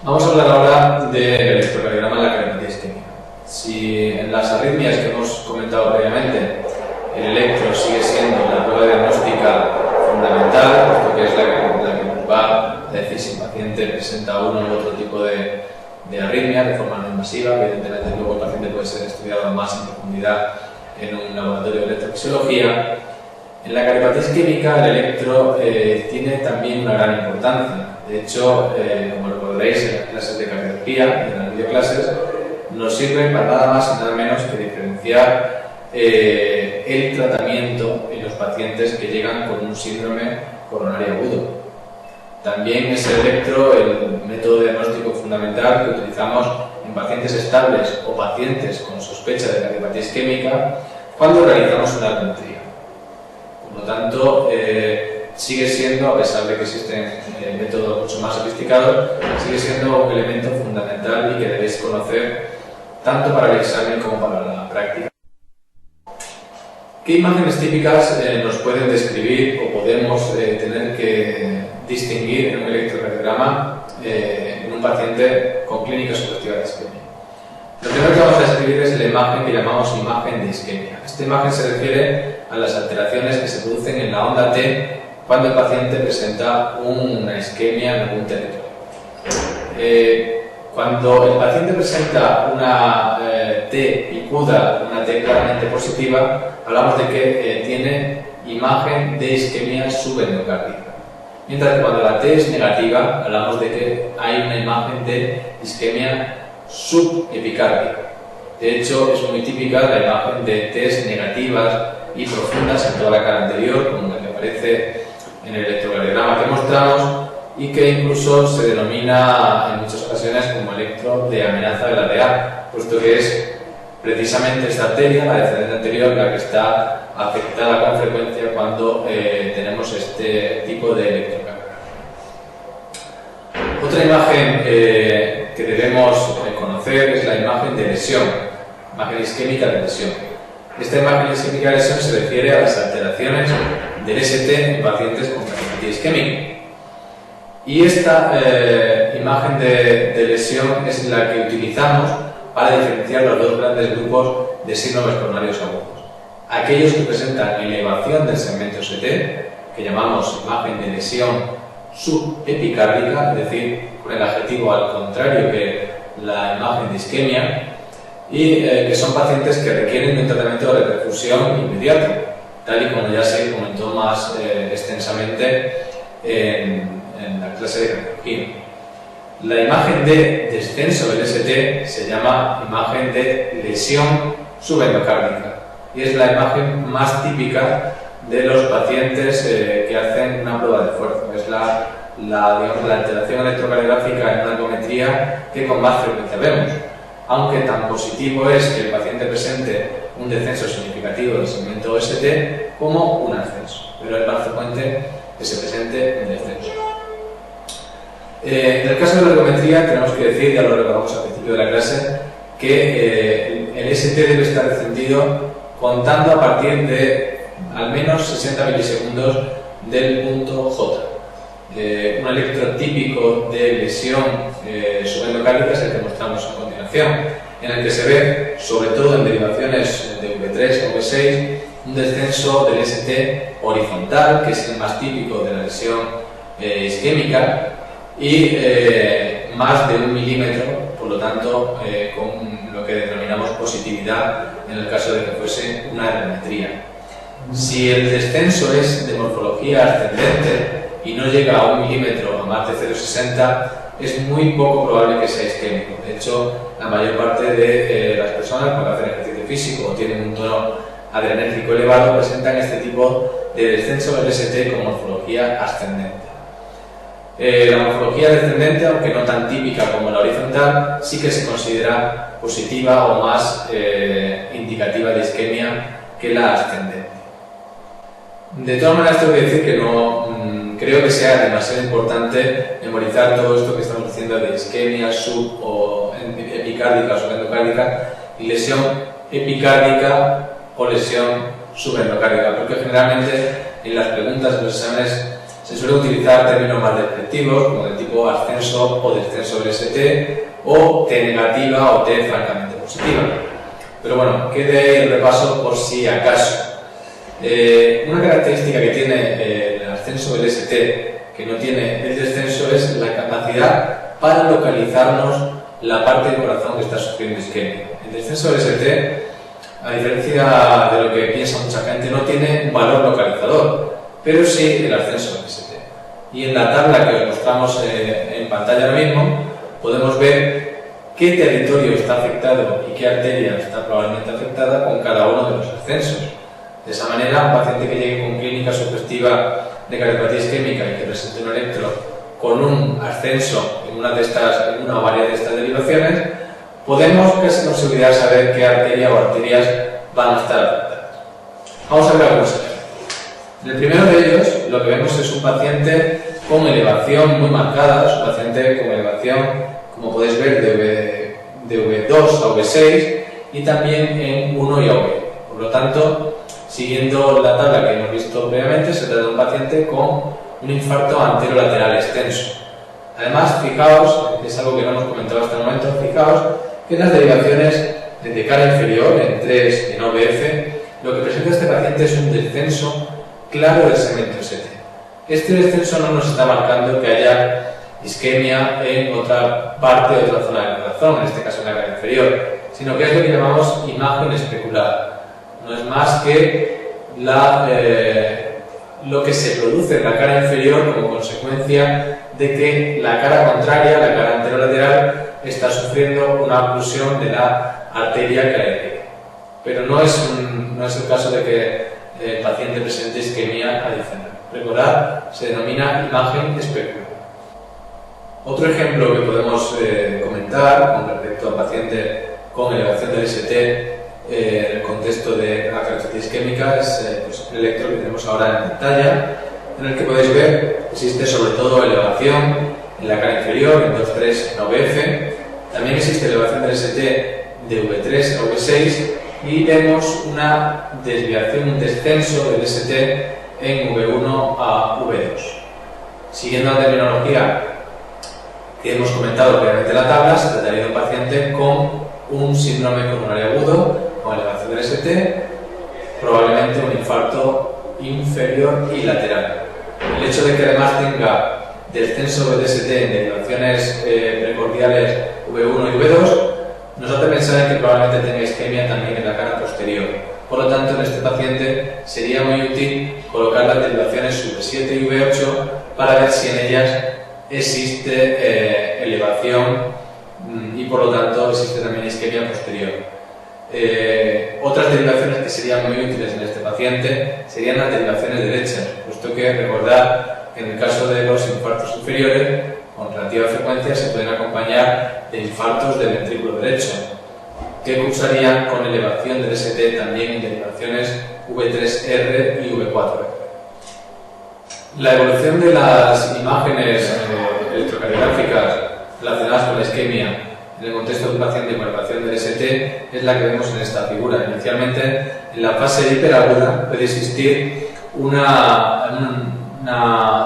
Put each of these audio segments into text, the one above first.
Vamos a hablar ahora del electrocardiograma en la cardiopatía isquémica. Si en las arritmias que hemos comentado previamente el electro sigue siendo la prueba diagnóstica fundamental, puesto que es la que nos va a decir si el paciente presenta uno u otro tipo de arritmia de forma no invasiva, evidentemente luego el paciente puede ser estudiado más en profundidad en un laboratorio de electrofisiología. En la cardiopatía isquémica el electro tiene también una gran importancia. De hecho, como recordaréis en las clases de cardiología y en las videoclases, nos sirve para nada más y nada menos que diferenciar el tratamiento en los pacientes que llegan con un síndrome coronario agudo. También es el electro el método diagnóstico fundamental que utilizamos en pacientes estables o pacientes con sospecha de cardiopatía isquémica cuando realizamos una algometría. Por lo tanto, sigue siendo, a pesar de que existen métodos mucho más sofisticados, sigue siendo un elemento fundamental y que debéis conocer tanto para el examen como para la práctica. ¿Qué imágenes típicas nos pueden describir o podemos tener que distinguir en un electrocardiograma en un paciente con clínica sugestiva de isquemia? Lo primero que vamos a describir es la imagen que llamamos imagen de isquemia. Esta imagen se refiere a las alteraciones que se producen en la onda T cuando el paciente presenta una isquemia en algún territorio. Cuando el paciente presenta una T picuda, una T claramente positiva, hablamos de que tiene imagen de isquemia subendocárdica. Mientras que cuando la T es negativa, hablamos de que hay una imagen de isquemia subepicárdica. De hecho, es muy típica la imagen de Ts negativas y profundas en toda la cara anterior, como la que aparece en el electrocardiograma que mostramos, y que incluso se denomina en muchas ocasiones como electro de amenaza de la DA, puesto que es precisamente esta arteria, la descendente anterior, la que está afectada con frecuencia cuando tenemos este tipo de electrocardiograma. Otra imagen que debemos conocer es la imagen de lesión, imagen isquémica de lesión. Esta imagen isquémica de lesión se refiere a las alteraciones del ST en pacientes con cardiopatía isquémica. Y esta imagen de lesión es la que utilizamos para diferenciar los dos grandes grupos de síndromes coronarios agudos. Aquellos que presentan elevación del segmento ST, que llamamos imagen de lesión subepicárdica, es decir, con el adjetivo al contrario que la imagen de isquemia, y que son pacientes que requieren de un tratamiento de reperfusión inmediato, tal y como ya se comentó más extensamente en la clase de cardiología. La imagen de descenso del ST se llama imagen de lesión subendocárdica y es la imagen más típica de los pacientes que hacen una prueba de esfuerzo. Es la alteración electrocardiográfica en una algometría que con más frecuencia vemos. Aunque tan positivo es que el paciente presente un descenso significativo del segmento ST como un ascenso, pero es más frecuente que se presente un descenso. En el caso de la ergometría tenemos que decir, ya lo recordamos al principio de la clase, que el ST debe estar descendido contando a partir de al menos 60 milisegundos del punto J. Un electro típico de lesión subendocárdica es el que mostramos a continuación, en el que se ve, sobre todo en derivaciones de V3 o V6, un descenso del ST horizontal, que es el más típico de la lesión isquémica, y más de 1 milímetro, por lo tanto, con lo que denominamos positividad en el caso de que fuese una ergometría. Si el descenso es de morfología ascendente y no llega a 1 milímetro a más de 0,60, es muy poco probable que sea isquémico. De hecho, la mayor parte de las personas cuando hacen ejercicio físico o tienen un tono adrenérgico elevado presentan este tipo de descenso del ST con morfología ascendente. La morfología descendente, aunque no tan típica como la horizontal, sí que se considera positiva o más indicativa de isquemia que la ascendente. De todas maneras, tengo que decir que no creo que sea demasiado importante memorizar todo esto que estamos diciendo de isquemia sub o epicárdica o subendocárdica y lesión epicárdica o lesión subendocárdica, porque generalmente en las preguntas de los exámenes se suele utilizar términos más despectivos, como del tipo ascenso o descenso del ST, o T negativa o T francamente positiva. Pero bueno, quede el repaso por si acaso. Una característica que tiene el ascenso del ST, que no tiene el descenso, es la capacidad para localizarnos la parte del corazón que está sufriendo isquemia. El descenso del ST, a diferencia de lo que piensa mucha gente, no tiene un valor localizador, pero sí el ascenso del ST. Y en la tabla que os mostramos en pantalla ahora mismo, podemos ver qué territorio está afectado y qué arteria está probablemente afectada con cada uno de los ascensos. De esa manera, un paciente que llegue con clínica sugestiva de cardiopatía isquémica y que presente un electro con un ascenso en una o varias de estas derivaciones, podemos casi con seguridad saber qué arteria o arterias van a estar afectadas. Vamos a ver algunos ejemplos. En el primero de ellos, lo que vemos es un paciente con elevación muy marcada, es un paciente con elevación, como podéis ver, de V2 a V6 y también en 1 y AV. Por lo tanto, siguiendo la tabla que hemos visto previamente, se trata de un paciente con un infarto anterolateral extenso. Además, fijaos, que es algo que no hemos comentado hasta el momento, fijaos que en las derivaciones de cara inferior, en 3 en OVF, lo que presenta este paciente es un descenso claro del segmento ST. Este descenso no nos está marcando que haya isquemia en otra parte, otra zona del corazón, en este caso en la cara inferior, sino que es lo que llamamos imagen especulada. No es más que lo que se produce en la cara inferior como consecuencia de que la cara contraria, la cara anterolateral, está sufriendo una oclusión de la arteria que la irriga. Pero no es el caso de que el paciente presente isquemia adicional. Recordad, se denomina imagen especulada. Otro ejemplo que podemos comentar con respecto al paciente con elevación del ST en el contexto de la cardiopatía isquémica es pues, el electro que tenemos ahora en pantalla, en el que podéis ver existe sobre todo elevación en la cara inferior, en 2-3 en OVF, también existe elevación del ST de V3 a V6 y vemos una desviación, un descenso del ST en V1 a V2. Siguiendo la terminología que hemos comentado previamente en la tabla, se trataría de un paciente con un síndrome coronario agudo, con elevación del ST, probablemente un infarto inferior y lateral. El hecho de que además tenga descenso del ST en derivaciones precordiales V1 y V2 nos hace pensar en que probablemente tenga isquemia también en la cara posterior. Por lo tanto, en este paciente sería muy útil colocar las derivaciones V7 y V8 para ver si en ellas existe elevación y por lo tanto existe también isquemia posterior. Otras derivaciones que serían muy útiles en este paciente serían las derivaciones derechas, puesto que recordad que en el caso de los infartos inferiores con relativa frecuencia se pueden acompañar de infartos del ventrículo derecho, que cursarían con elevación del ST también en derivaciones V3R y V4R. La evolución de las imágenes electrocardiográficas relacionadas con la isquemia en el contexto de un paciente con elevación del ST es la que vemos en esta figura. Inicialmente, en la fase hiperaguda puede existir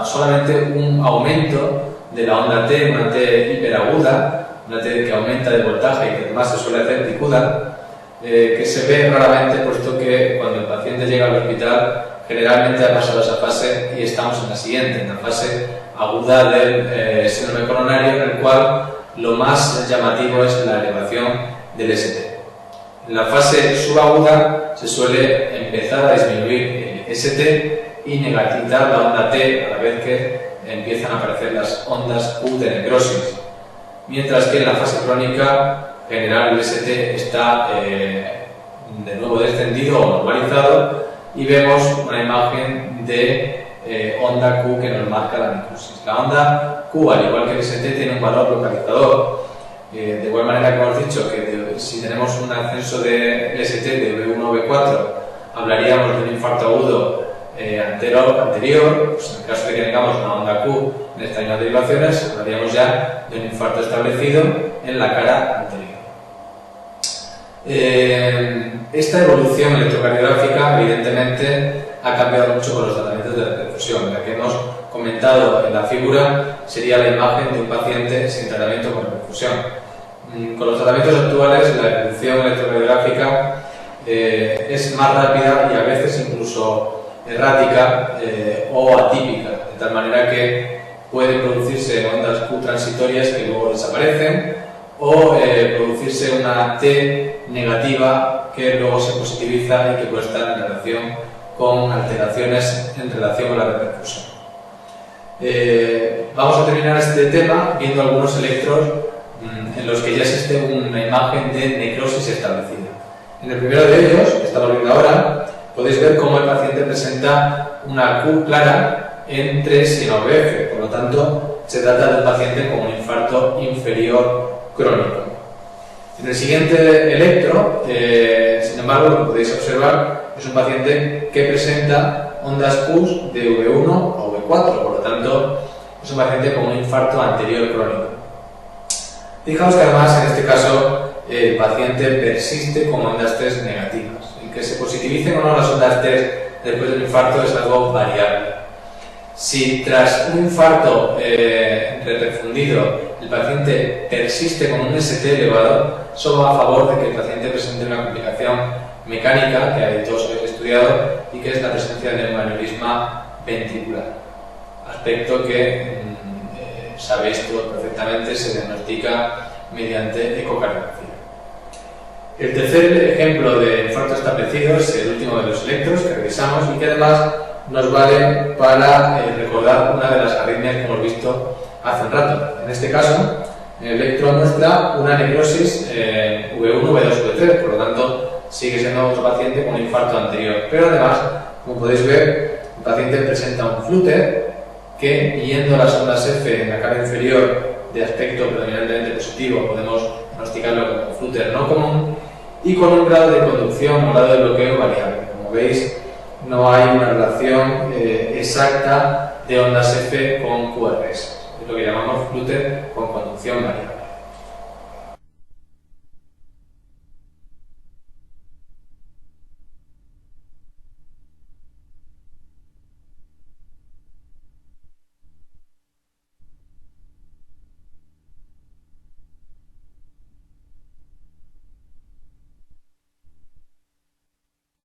solamente un aumento de la onda T, una T hiperaguda, una T que aumenta de voltaje y que además se suele hacer picuda, que se ve raramente, puesto que cuando el paciente llega al hospital generalmente ha pasado esa fase y estamos en la siguiente, en la fase aguda del síndrome coronario, en el cual lo más llamativo es la elevación del ST. En la fase subaguda se suele empezar a disminuir el ST y negativizar la onda T a la vez que empiezan a aparecer las ondas Q de necrosis. Mientras que en la fase crónica, en general el ST está de nuevo descendido o normalizado y vemos una imagen de onda Q que nos marca la necrosis. La onda Q, al igual que el ST, tiene un valor localizador. De igual manera que hemos dicho que si tenemos un ascenso de ST de V1 a V4, hablaríamos de un infarto agudo anterior, pues en el caso de que tengamos una onda Q en estas mismas derivaciones, hablaríamos ya de un infarto establecido en la cara anterior. Esta evolución electrocardiográfica evidentemente ha cambiado mucho con los tratamientos de reperfusión, ya que hemos comentado en la figura sería la imagen de un paciente sin tratamiento con reperfusión. Con los tratamientos actuales, la ejecución electroradiográfica es más rápida y a veces incluso errática o atípica, de tal manera que pueden producirse ondas Q transitorias que luego desaparecen o producirse una T negativa que luego se positiviza y que puede estar en relación con alteraciones en relación con la repercusión. Vamos a terminar este tema viendo algunos electros en los que ya existe una imagen de necrosis establecida. En el primero de ellos, que estamos viendo ahora, podéis ver cómo el paciente presenta una Q clara en 3 y en OVF, por lo tanto se trata de un paciente con un infarto inferior crónico. En el siguiente electro, sin embargo, lo que podéis observar es un paciente que presenta ondas Q de V1 o V4, por lo tanto es un paciente con un infarto anterior crónico. Fijaos que además en este caso el paciente persiste con ondas T negativas. El que se positivicen o no las ondas T después del infarto es algo variable. Si tras un infarto refundido el paciente persiste con un ST elevado, eso va a favor de que el paciente presente una complicación mecánica que hay todos habéis estudiado y que es la presencia de un aneurisma ventricular, aspecto que sabéis todos perfectamente, se diagnostica mediante ecocardiografía. El tercer ejemplo de infarto establecido es el último de los electros que revisamos y que además nos vale para recordar una de las arritmias que hemos visto hace un rato. En este caso, el electro muestra una necrosis V1, V2, V3, por lo tanto sigue siendo otro paciente con un infarto anterior. Pero además, como podéis ver, el paciente presenta un flúter que, viendo las ondas F en la cara inferior de aspecto predominantemente positivo, podemos diagnosticarlo como flúter no común y con un grado de conducción o grado de bloqueo variable. Como veis, no hay una relación exacta de ondas F con QRS, es lo que llamamos flúter con conducción variable.